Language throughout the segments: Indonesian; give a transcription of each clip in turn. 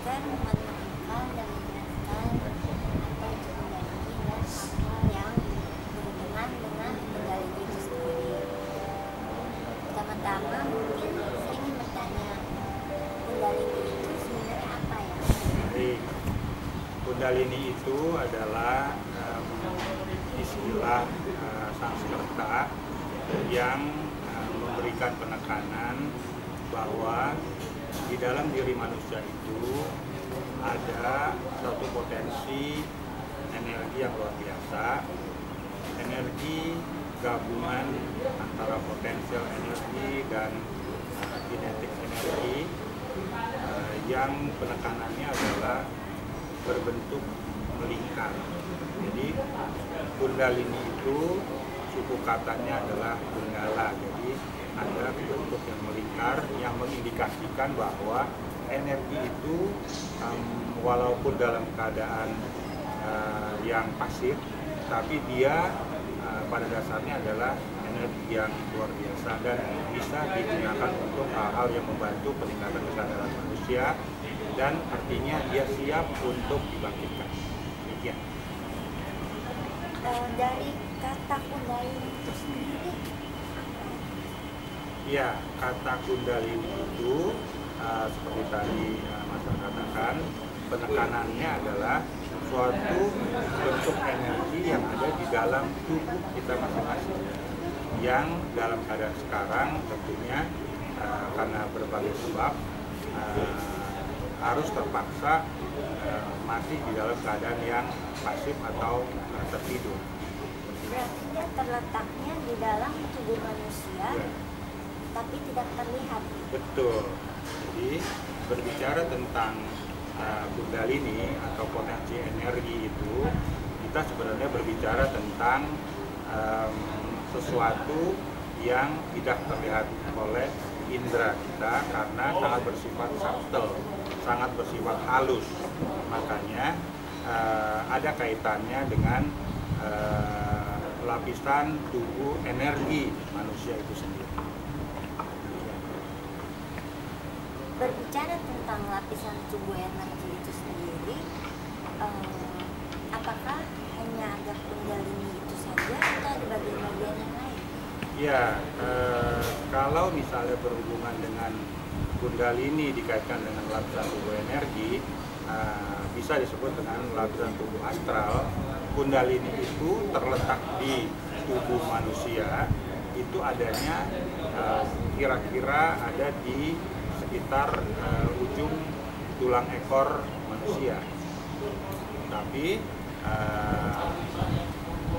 dokter menemukan dan menjelaskan atau untuk mendalami dan hal-hal yang berhubungan dengan Kundalini itu sendiri. Pertama-tama mungkin saya ingin bertanya, Kundalini itu sebenarnya apa ya? Jadi Kundalini itu adalah istilah Sanskerta yang memberikan penekanan bahwa di dalam diri manusia itu ada suatu potensi energi yang luar biasa, energi gabungan antara potensial energi dan kinetik energi yang penekanannya adalah berbentuk melingkar. Jadi Kundalini itu suku katanya adalah Kundala, jadi ada bentuk yang melingkar yang mengindikasikan bahwa energi itu walaupun dalam keadaan yang pasif, tapi dia pada dasarnya adalah energi yang luar biasa dan bisa digunakan untuk hal-hal yang membantu peningkatan kesadaran manusia dan artinya dia siap untuk dibangkitkan. Demikian. Dari kata Kundalini itu sendiri, ya, kata Kundalini itu seperti tadi Mas katakan, penekanannya adalah suatu bentuk energi yang ada di dalam tubuh kita masing-masing, yang dalam keadaan sekarang tentunya karena berbagai sebab harus terpaksa masih di dalam keadaan yang pasif atau tertidur. berarti dia terletaknya di dalam tubuh manusia, Ya. tapi tidak terlihat. Betul. Jadi berbicara tentang Kundalini atau potensi energi itu, kita sebenarnya berbicara tentang sesuatu yang tidak terlihat oleh indera kita karena sangat bersifat subtle, sangat bersifat halus. Makanya ada kaitannya dengan lapisan tubuh energi manusia itu sendiri. Berbicara tentang lapisan tubuh energi itu sendiri, apakah hanya ada Kundalini itu saja atau ada bagian-bagian yang lain? Ya, kalau misalnya berhubungan dengan Kundalini dikaitkan dengan lapisan tubuh energi, bisa disebut dengan lapisan tubuh astral. Kundalini itu terletak di tubuh manusia, itu adanya kira-kira ada di sekitar ujung tulang ekor manusia. Tapi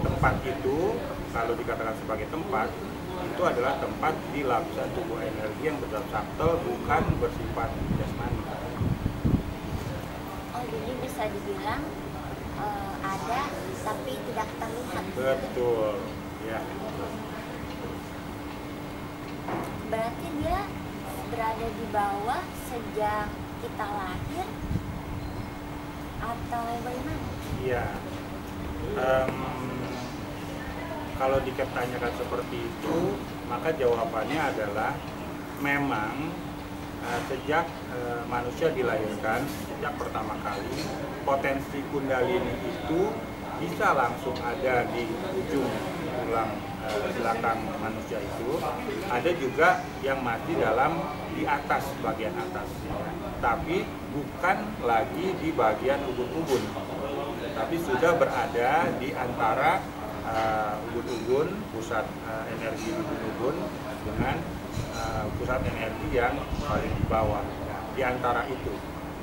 tempat itu, kalau dikatakan sebagai tempat, itu adalah tempat di lapisan tubuh energi yang bersifat subtle, bukan bersifat jasmani. Oh, jadi bisa dibilang ada tapi tidak terlihat. Betul, ya. Berarti dia berada di bawah sejak kita lahir atau bagaimana? Iya. Kalau ditanyakan seperti itu, maka jawabannya adalah memang sejak manusia dilahirkan, sejak pertama kali, potensi Kundalini itu bisa langsung ada di ujung tulang belakang manusia itu. Ada juga yang masih di atas, bagian atas, tapi bukan lagi di bagian ubun-ubun, tapi sudah berada di antara ubun-ubun, pusat energi ubun-ubun dengan pusat energi yang paling di bawah, di antara itu.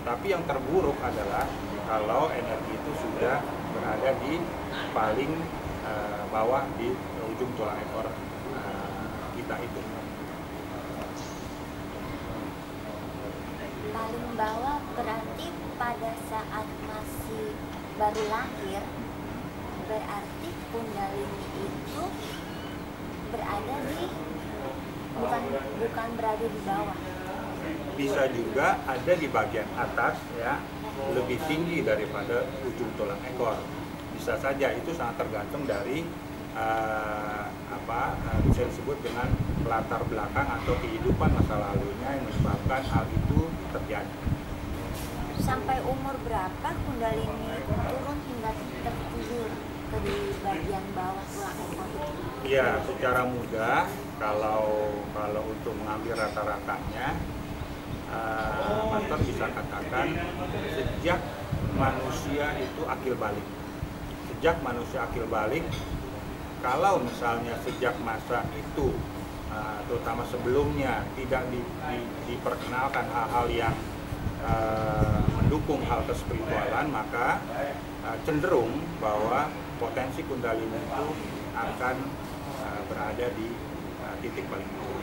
Tapi yang terburuk adalah kalau energi itu sudah berada di paling bawah di ujung tulang ekor kita itu. Paling bawah berarti pada saat masih baru lahir, berarti Kundalini itu berada di bukan berada di bawah. Bisa juga ada di bagian atas, ya, lebih tinggi daripada ujung tulang ekor. Bisa saja, itu sangat tergantung dari bisa disebut dengan latar belakang atau kehidupan masa lalunya yang menyebabkan hal itu terjadi. sampai umur berapa Kundalini turun hingga tertidur ke di bagian bawah tulang ekor itu? Ya, secara mudah kalau untuk mengambil rata-ratanya, Master bisa katakan sejak manusia itu akil balik. Sejak manusia akil balik, kalau misalnya sejak masa itu, terutama sebelumnya tidak diperkenalkan hal-hal yang mendukung hal kespiritualan, maka cenderung bahwa potensi Kundalini itu akan berada di titik paling bawah.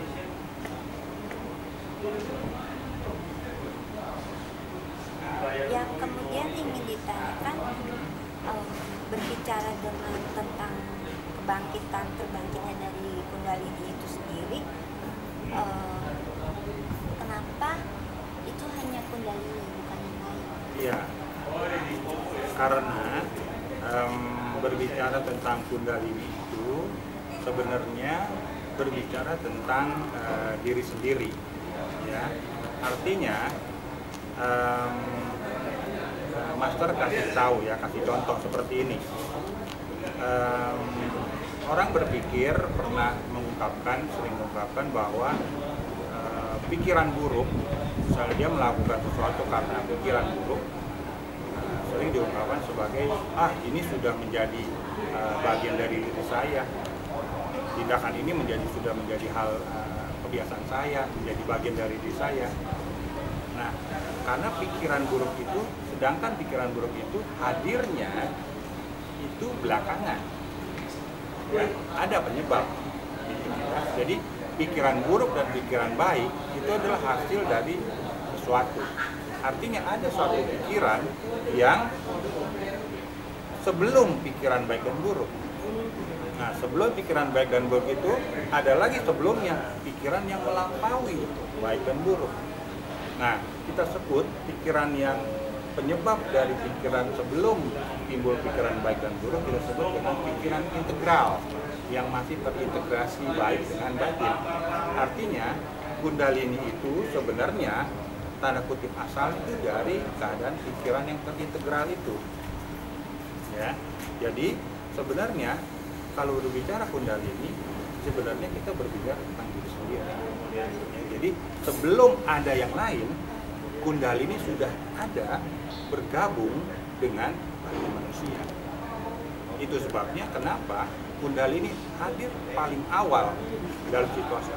Yang kemudian ingin ditanyakan, berbicara tentang terbangkitnya dari Kundalini itu sendiri, kenapa itu hanya Kundalini bukan yang lain? Iya, karena berbicara tentang Kundalini itu sebenarnya berbicara tentang diri sendiri, ya. Artinya Master kasih tahu ya, kasih contoh seperti ini. Orang berpikir sering mengungkapkan bahwa pikiran buruk, misalnya dia melakukan sesuatu karena pikiran buruk, sering diungkapkan sebagai ini sudah menjadi bagian dari diri saya, tindakan ini sudah menjadi hal kebiasaan saya, menjadi bagian dari diri saya. Nah, karena pikiran buruk itu, sedangkan pikiran buruk itu hadirnya itu belakangan, ya, ada penyebab. Jadi pikiran buruk dan pikiran baik itu adalah hasil dari sesuatu. Artinya ada suatu pikiran yang sebelum pikiran baik dan buruk. Nah, sebelum pikiran baik dan buruk itu ada lagi sebelumnya pikiran yang melampaui baik dan buruk. Nah, kita sebut pikiran yang penyebab dari pikiran sebelum timbul pikiran baik dan buruk kita sebut dengan pikiran integral yang masih terintegrasi baik dengan batin. Artinya Kundalini itu sebenarnya tanda kutip asal itu dari keadaan pikiran yang terintegral itu. Ya, jadi sebenarnya kalau berbicara Kundalini, sebenarnya kita berbicara tentang diri sendiri. Ya, jadi sebelum ada yang lain, Kundalini sudah ada bergabung dengan batin manusia. Itu sebabnya kenapa Kundalini hadir paling awal dalam situasi